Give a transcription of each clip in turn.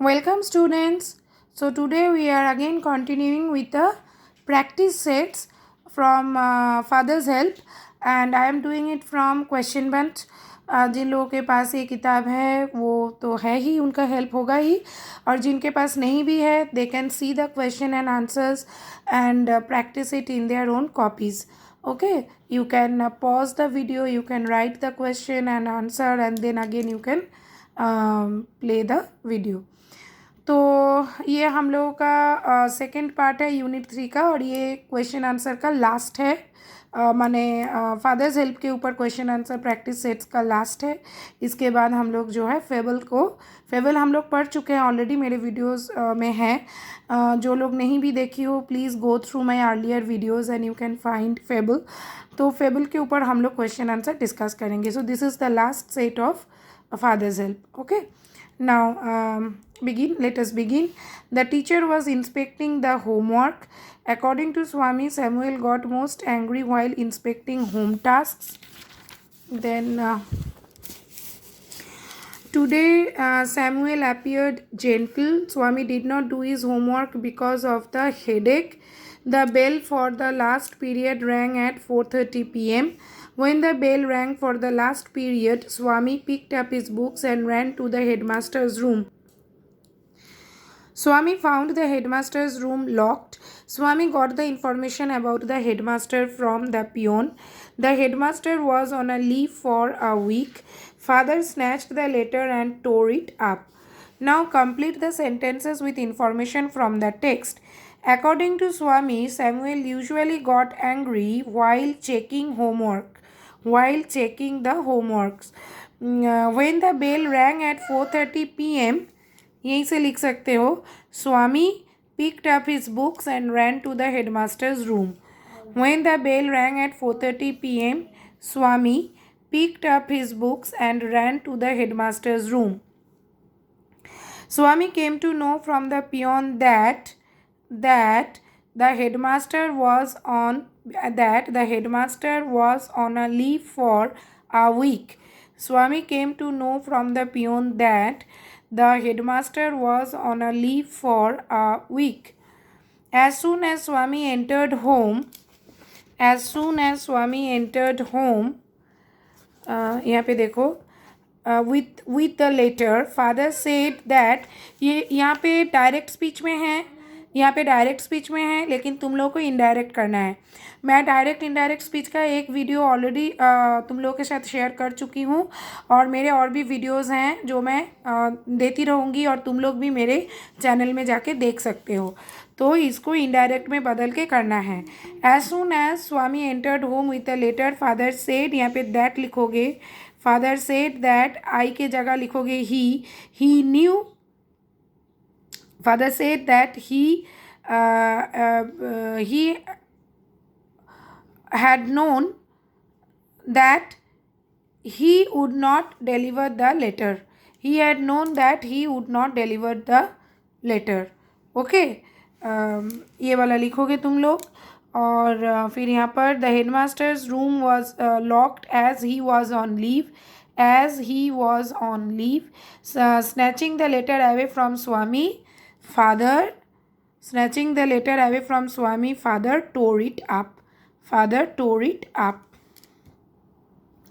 Welcome students. So today we are again continuing with the practice sets from Father's Help and I am doing it from question bunch. जिन लोगों के पास ये किताब है वो तो है ही, उनका हेल्प होगा ही, और जिनके पास नहीं भी है they can see the question and answers and practice it in their own copies. Okay, you can pause the video, you can write the question and answer, and then again you can play the video. तो ये हम लोगों का second part है unit 3 का, और ये question answer का लास्ट है. माने फादर्स हेल्प के ऊपर क्वेश्चन आंसर प्रैक्टिस सेट्स का लास्ट है. इसके बाद हम लोग जो है फेबल हम लोग पढ़ चुके हैं ऑलरेडी, मेरे वीडियोस में है. जो लोग नहीं भी देखी हो please go through my earlier videos and you can find fable. तो फेबल के ऊपर हम लोग क्वेश्चन आंसर डिस्कस करेंगे. So this is the last set of father's help. Okay, now let us begin. The teacher was inspecting the homework. According to Swami, Samuel got most angry while inspecting home tasks. Then today Samuel appeared gentle. Swami did not do his homework because of the headache. The bell for the last period rang at 4:30 p.m. When the bell rang for the last period, Swami picked up his books and ran to the headmaster's room. Swami found the headmaster's room locked. Swami got the information about the headmaster from the peon. The headmaster was on a leave for a week. Father snatched the letter and tore it up. Now complete the sentences with information from the text. According to Swami, Samuel usually got angry while checking the homeworks. When the bell rang at 4:30 p.m., यहीं से लिख सकते हो, स्वामी picked up his books and ran to the headmaster's room. When the bell rang at 4:30 p.m., Swami picked up his books and ran to the headmaster's room. Swami came to know from the peon that the headmaster was on a leave for a week. Swami came to know from the peon that the headmaster was on a leave for a week. As soon as Swami entered home, यहाँ पे देखो, with the letter, father said that, ये यहाँ पे direct speech में है, लेकिन तुम लोग को इनडायरेक्ट करना है. मैं डायरेक्ट इनडायरेक्ट स्पीच का एक वीडियो ऑलरेडी तुम लोगों के साथ शेयर कर चुकी हूँ, और मेरे और भी वीडियोस हैं जो मैं देती रहूँगी, और तुम लोग भी मेरे चैनल में जाके देख सकते हो. तो इसको इनडायरेक्ट में बदल के करना है. As soon as Swami entered home with a letter, father said, यहाँ पे दैट लिखोगे. फादर सेड दैट, आई के जगह लिखोगे ही new. Father said that he had known that he would not deliver the letter. Okay, ये वाला लिखोगे तुम लोग. और फिर यहाँ पर the headmasters room was locked as he was on leave. Snatching the letter away from Swami, father tore it up.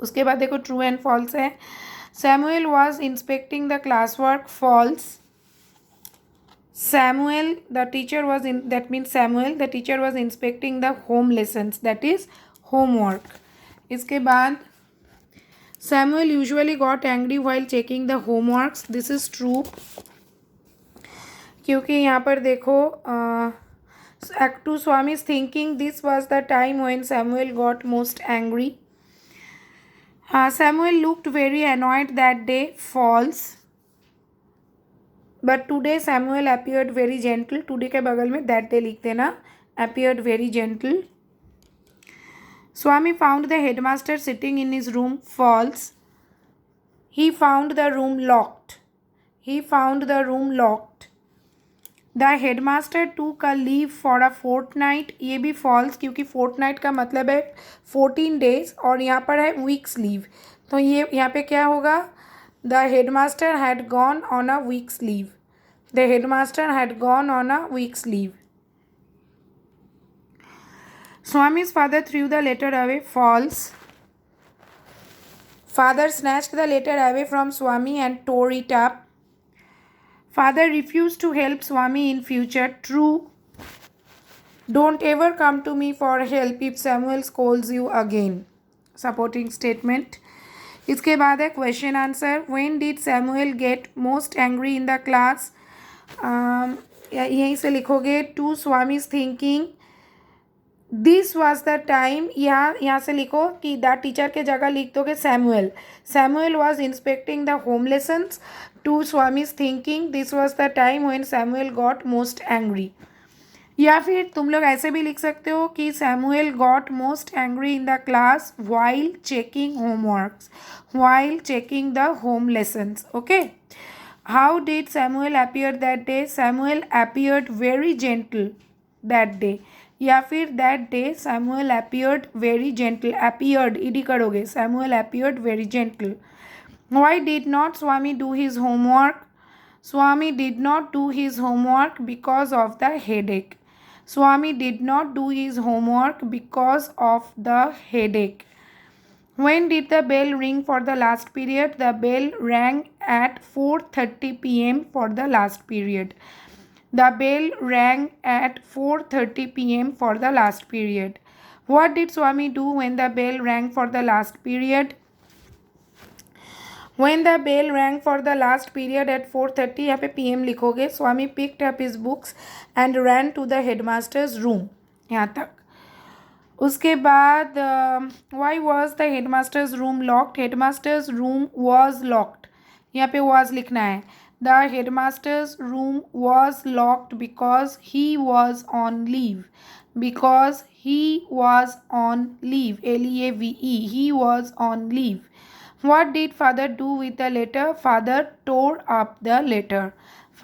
उसके बाद देखो ट्रू एंड फॉल्स है. Samuel was inspecting the classwork, false. Samuel, the teacher was inspecting the home lessons, that is homework. इसके बाद Samuel usually got angry while checking the homeworks. This is true, क्योंकि यहाँ पर देखो, to Swami's thinking, this was the time when Samuel got most angry. Samuel looked very annoyed that day, false. But today Samuel appeared very gentle. Today के बगल में that day लिख देना, appeared very gentle. Swami found the headmaster sitting in his room, false. He found the room locked. The headmaster took a leave for a fortnight. ये भी false, क्योंकि fortnight का मतलब है 14 days, और यहाँ पर है weeks leave. तो ये यहाँ पे क्या होगा, the headmaster had gone on a week's leave. The headmaster had gone on a week's leave. Swami's father threw the letter away. False. Father snatched the letter away from Swami and tore it up. Father refused to help Swami in future. True. Don't ever come to me for help if Samuel scolds you again. Supporting statement. इसके बाद है question answer. When did Samuel get most angry in the class? यहीं से लिखोगे. To Swami's thinking, this was the time. यहाँ से लिखो कि द टीचर के जगह लिख दोगे Samuel. Samuel was inspecting the home lessons. To Swami's thinking, this was the time when Samuel got most angry. या फिर तुम लोग ऐसे भी लिख सकते हो कि Samuel got most angry in the class while checking homeworks, while checking the home lessons. Okay. How did Samuel appear that day? Samuel appeared very gentle that day. या फिर that day Samuel appeared very gentle. Appeared ED करोगे. Samuel appeared very gentle. Why did not Swami do his homework? Swami did not do his homework because of the headache. Swami did not do his homework because of the headache. When did the bell ring for the last period? The bell rang at 4:30 p.m. for the last period. The bell rang at 4:30 p.m. for the last period. What did Swami do when the bell rang for the last period? When the bell rang for the last period at 4:30, यहाँ पे PM लिखोगे. Swami picked up his books and ran to the headmaster's room. यहाँ तक. उसके बाद why was the headmaster's room locked? Headmaster's room was locked. यहाँ पे was लिखना है. The headmaster's room was locked because he was on leave. Because he was on leave. L-E-A-V-E. He was on leave. What did father do with the letter? Father tore up the letter.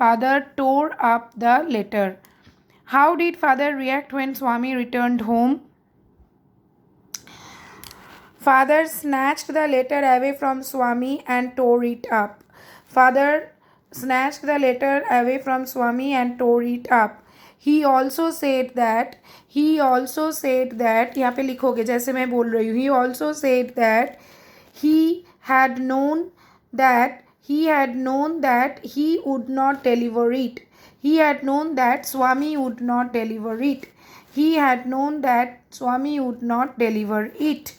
Father tore up the letter. How did father react when Swami returned home? Father snatched the letter away from Swami and tore it up. Father snatched the letter away from Swami and tore it up. He also said that यहाँ पे लिखोगे जैसे मैं बोल रही हूँ. He also said that he had known that he would not deliver it. He had known that Swami would not deliver it. He had known that Swami would not deliver it.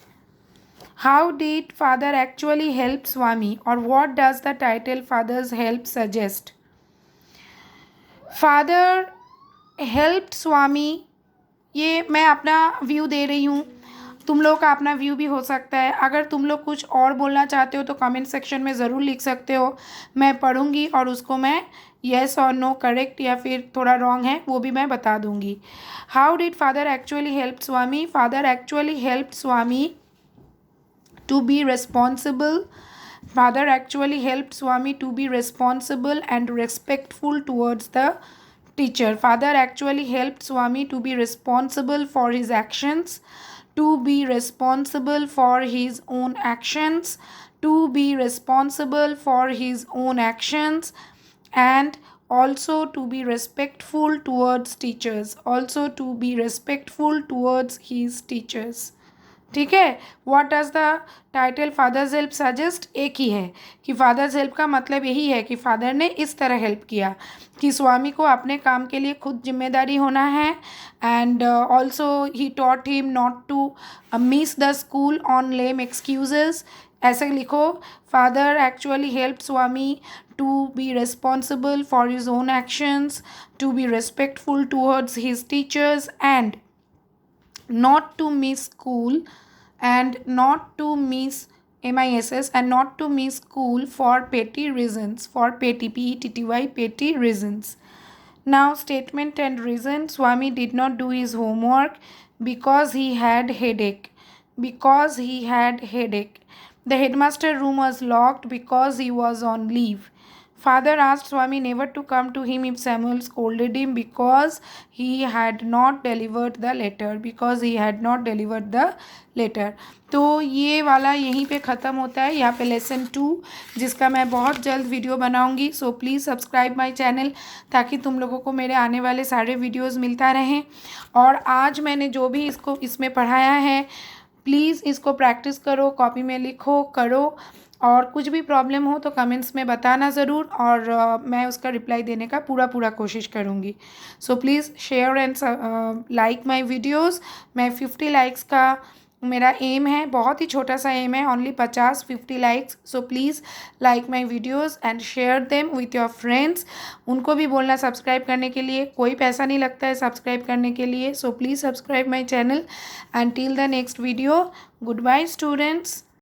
How did father actually help Swami, or what does the title Father's Help suggest? Father helped Swami. ये मैं अपना view दे रही हूँ, तुम लोग का अपना view भी हो सकता है. अगर तुम लोग कुछ और बोलना चाहते हो तो कमेंट सेक्शन में ज़रूर लिख सकते हो. मैं पढ़ूँगी और उसको मैं येस और नो, करेक्ट या फिर थोड़ा रॉन्ग है वो भी मैं बता दूँगी. How did father actually help Swami? Father actually help Swami to be responsible. Father actually helped Swami to be responsible and respectful towards the teacher. Father actually helped Swami to be responsible for his actions, to be responsible for his own actions, to be responsible for his own actions, and also to be respectful towards teachers. Also to be respectful towards his teachers. ठीक है. What does the title father's help suggest? एक ही है कि fathers help का मतलब यही है कि फादर ने इस तरह हेल्प किया कि स्वामी को अपने काम के लिए खुद जिम्मेदारी होना है. And also he taught him not to miss the school on lame excuses. ऐसे लिखो. Father actually help Swami to be responsible for his own actions, to be respectful towards his teachers, and not to miss school and not to miss MISS and not to miss school for petty reasons, for petty PETTY petty reasons. Now statement and reason. Swami did not do his homework because he had headache. Because he had headache. The headmaster room was locked because he was on leave. Father asked Swami never to come to him if Samuel scolded him because he had not delivered the letter. Because he had not delivered the letter. तो ये वाला यहीं पे ख़त्म होता है, यहाँ पे लेसन 2 जिसका मैं बहुत जल्द वीडियो बनाऊंगी. सो प्लीज़ सब्सक्राइब माय चैनल ताकि तुम लोगों को मेरे आने वाले सारे वीडियोस मिलता रहें. और आज मैंने जो भी इसमें पढ़ाया है प्लीज़ इसको प्रैक्टिस करो, कॉपी में लिखो, करो. और कुछ भी प्रॉब्लम हो तो कमेंट्स में बताना ज़रूर, और मैं उसका रिप्लाई देने का पूरा कोशिश करूँगी. So please share and like my videos. मैं 50 लाइक्स का मेरा एम है, बहुत ही छोटा सा एम है, only 50 likes. So please like my videos and share them with your friends. उनको भी बोलना सब्सक्राइब करने के लिए, कोई पैसा नहीं लगता है सब्सक्राइब करने के लिए. So please subscribe my channel and till the next video. Goodbye students.